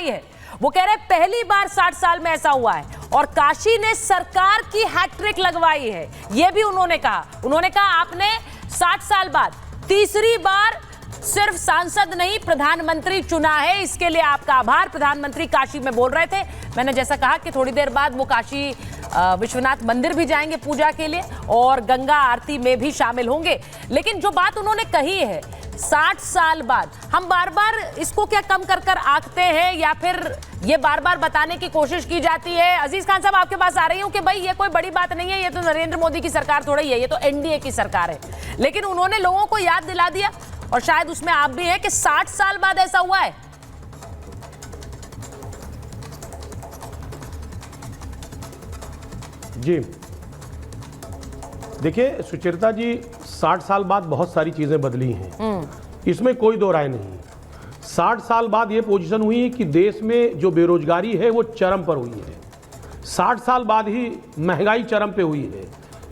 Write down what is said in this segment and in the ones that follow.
आई है। वो कह रहे हैं पहली बार 60 साल में ऐसा हुआ है और काशी ने सरकार की हैट्रिक लगवाई है, ये भी उन्होंने कहा। उन्होंने कहा आपने 60 साल बाद तीसरी बार सिर्फ सांसद नहीं प्रधानमंत्री चुना है, इसके लिए आपका आभार। प्रधानमंत्री काशी में बोल रहे थे। मैंने जैसा कहा कि थोड़ी देर बाद वो काशी विश्वनाथ मंदिर भी जाएंगे पूजा के लिए और गंगा आरती में भी शामिल होंगे। लेकिन जो बात उन्होंने कही है 60 साल बाद, हम बार बार इसको क्या कम कर कर आंकते हैं या फिर ये बार बार बताने की कोशिश की जाती है? अजीज खान साहब आपके पास आ रही हूं कि भाई ये कोई बड़ी बात नहीं है, ये तो नरेंद्र मोदी की सरकार थोड़ी है, ये तो एनडीए की सरकार है। लेकिन उन्होंने लोगों को याद दिला दिया और शायद उसमें आप भी हैं कि 60 साल बाद ऐसा हुआ है। जी देखिए सुचरिता जी, 60 साल बाद बहुत सारी चीजें बदली हैं, इसमें कोई दो राय नहीं। 60 साल बाद ये पोजीशन हुई है कि देश में जो बेरोजगारी है वो चरम पर हुई है। 60 साल बाद ही महंगाई चरम पे हुई है,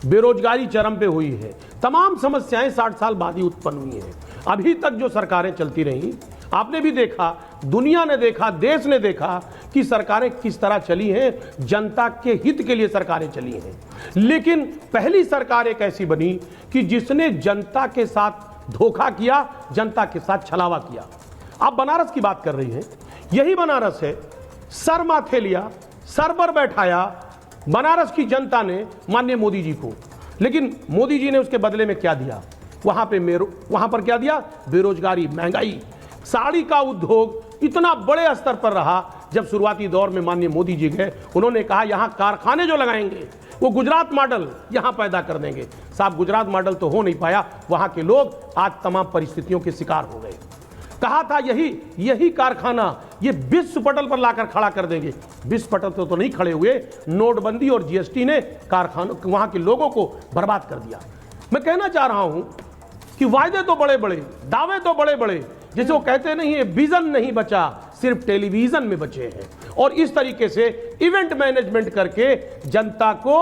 बेरोजगारी चरम पे हुई है, तमाम समस्याएं 60 साल बाद ही उत्पन्न हुई हैं। अभी तक जो सरकारें चलती रहीं, आपने भी देखा, दुनिया ने देखा, देश ने देखा कि सरकारें किस तरह चली हैं, जनता के हित के लिए सरकारें चली हैं। लेकिन पहली सरकार एक ऐसी बनी कि जिसने जनता के साथ धोखा किया, जनता के साथ छलावा किया। आप बनारस की बात कर रही हैं, यही बनारस है, सर माथे लिया, सर पर बैठाया बनारस की जनता ने माननीय मोदी जी को। लेकिन मोदी जी ने उसके बदले में क्या दिया? वहां पर क्या दिया? बेरोजगारी, महंगाई। साड़ी का उद्योग इतना बड़े स्तर पर रहा, जब शुरुआती दौर में माननीय मोदी जी गए, उन्होंने कहा यहां कारखाने जो लगाएंगे वो गुजरात मॉडल यहां पैदा कर देंगे। साहब गुजरात मॉडल तो हो नहीं पाया, वहां के लोग आज तमाम परिस्थितियों के शिकार हो गए। कहा था यही कारखाना ये विश्व पटल पर लाकर खड़ा कर देंगे, विश्व पटल तो नहीं खड़े हुए। नोटबंदी और जीएसटी ने कारखानों, वहां के लोगों को बर्बाद कर दिया। मैं कहना चाह रहा हूं कि वायदे तो बड़े बड़े, दावे तो बड़े बड़े, जैसे वो कहते नहीं है विजन नहीं बचा, सिर्फ टेलीविजन में बचे हैं। और इस तरीके से इवेंट मैनेजमेंट करके जनता को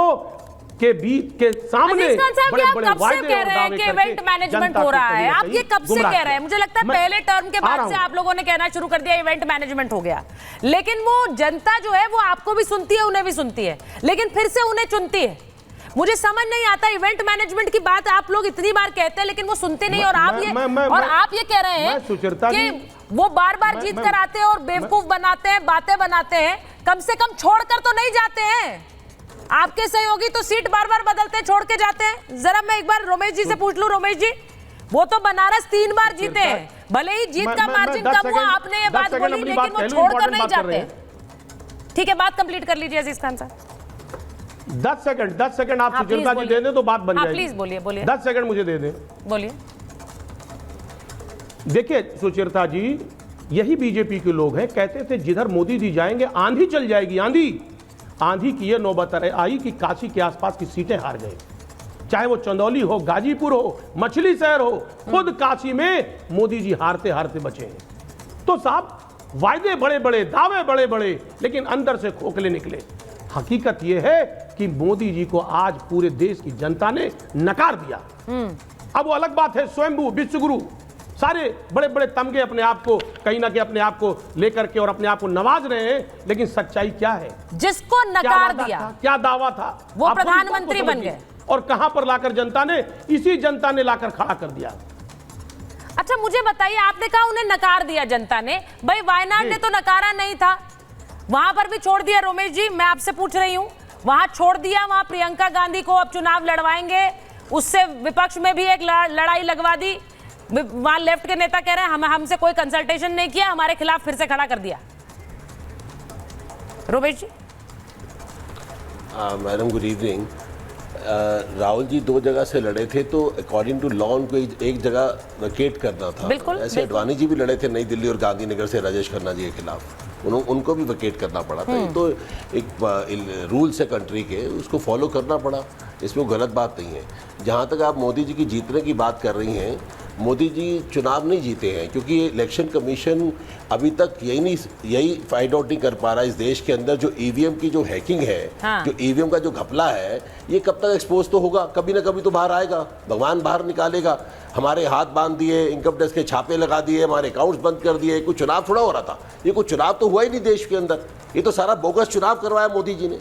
के बीच के सामने बड़े बड़े वायदे और दावे करके इवेंट मैनेजमेंट हो रहा है। आप ये कब से कह रहे हैं? मुझे लगता है पहले टर्म के बाद से आप लोगों ने कहना शुरू कर दिया इवेंट मैनेजमेंट हो गया। लेकिन वो जनता जो है वो आपको भी सुनती है, उन्हें भी सुनती है, लेकिन फिर से उन्हें चुनती है। मुझे समझ नहीं आता, इवेंट मैनेजमेंट की बात आप लोग इतनी बार कहते हैं लेकिन वो सुनते नहीं। और आप ये कह रहे हैं कि वो बार बार जीत कर आते हैं और बेवकूफ बनाते हैं, बातें बनाते हैं। कम से कम छोड़कर तो नहीं जाते हैं। आपके सहयोगी तो सीट बार बार बदलते हैं, छोड़ के जाते हैं। जरा मैं एक बार रोमेश जी से पूछ लूं। रोमेश जी, वो तो बनारस 3 बार जीते हैं, भले ही जीत का मार्जिन कम हुआ, आपने ये बात बोली, लेकिन वो छोड़कर नहीं जाते। ठीक है, बात कंप्लीट कर लीजिए अजीज खान साहब। 10 सेकंड आप सुचरिता जी दे दें तो बात बन जाएगी। प्लीज बोलिए। 10 सेकंड मुझे दे दें। बोलिए। देखिए सुचरिता जी, यही बीजेपी के लोग हैं, कहते थे जिधर मोदी जी जाएंगे आंधी चल जाएगी। आंधी की ये नौबत आई कि काशी के आसपास की सीटें हार गए, चाहे वो चंदौली हो, गाजीपुर हो, मछली शहर हो, खुद काशी में मोदी जी हारते हारते बचे हैं। तो साहब वायदे बड़े बड़े, दावे बड़े बड़े, लेकिन अंदर से खोखले निकले। हकीकत यह है कि मोदी जी को आज पूरे देश की जनता ने नकार दिया। अब वो अलग बात है, स्वयंभू विश्वगुरु, सारे बड़े बड़े तमगे अपने आप को कहीं ना कहीं अपने आप को लेकर के और अपने आप को नवाज रहे हैं, लेकिन सच्चाई क्या है? जिसको नकार दिया, क्या दावा था, वो प्रधानमंत्री बन गए और कहां पर लाकर इसी जनता ने लाकर खड़ा कर दिया। अच्छा मुझे बताइए, आपने कहा उन्हें नकार दिया जनता ने, भाई वायनाड ने तो नकारा नहीं था, वहां पर भी छोड़ दिया। रोमेश जी, मैं आपसे पूछ रही हूं, वहां छोड़ दिया, वहां प्रियंका गांधी को अब चुनाव लड़वाएंगे, उससे विपक्ष में भी एक लड़ाई लगवा दी। वहां लेफ्ट के नेता कह रहे हैं हमसे कोई कंसल्टेशन नहीं किया, हमारे खिलाफ फिर से खड़ा कर दिया। Romesh ji. Madam good evening. Rahul ji 2 जगह से लड़े थे, तो अकॉर्डिंग टू लॉ उनको एक जगह वेकेट करना था। ऐसे अडवाणी जी भी लड़े थे नई दिल्ली और गांधीनगर से राजेश खन्ना जी के खिलाफ, उनको भी वेकेट करना पड़ा था। ये तो एक रूल्स है कंट्री के, उसको फॉलो करना पड़ा, इसमें गलत बात नहीं है। जहाँ तक आप मोदी जी की जीतने की बात कर रही हैं, मोदी जी चुनाव नहीं जीते हैं, क्योंकि इलेक्शन कमीशन अभी तक यही फाइंड आउट नहीं कर पा रहा इस देश के अंदर जो ईवीएम की जो हैकिंग है, हाँ। जो ईवीएम का जो घपला है, ये कब तक एक्सपोज तो होगा, कभी ना कभी तो बाहर आएगा, भगवान बाहर निकालेगा। हमारे हाथ बांध दिए, इनकम टैक्स के छापे लगा दिए, हमारे अकाउंट्स बंद कर दिए, कोई चुनाव थोड़ा हो रहा था, ये कोई चुनाव तो हुआ ही नहीं देश के अंदर, ये तो सारा बोगस चुनाव करवाया मोदी जी ने।